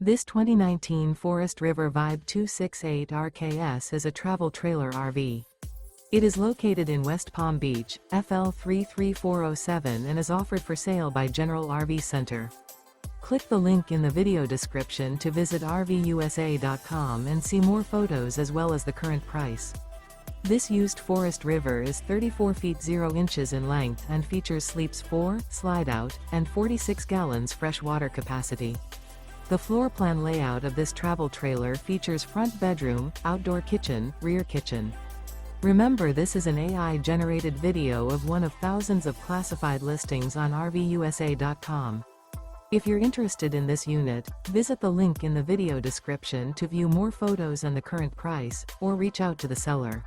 This 2019 Forest River Vibe 268 RKS is a travel trailer RV. It is located in West Palm Beach, FL 33407 and is offered for sale by General RV Center. Click the link in the video description to visit RVUSA.com and see more photos as well as the current price. This used Forest River is 34 feet 0 inches in length and features sleeps 4, slide-out, and 46 gallons fresh water capacity. The floor plan layout of this travel trailer features front bedroom, outdoor kitchen, rear kitchen. Remember, this is an AI-generated video of one of thousands of classified listings on RVUSA.com. If you're interested in this unit, visit the link in the video description to view more photos and the current price, or reach out to the seller.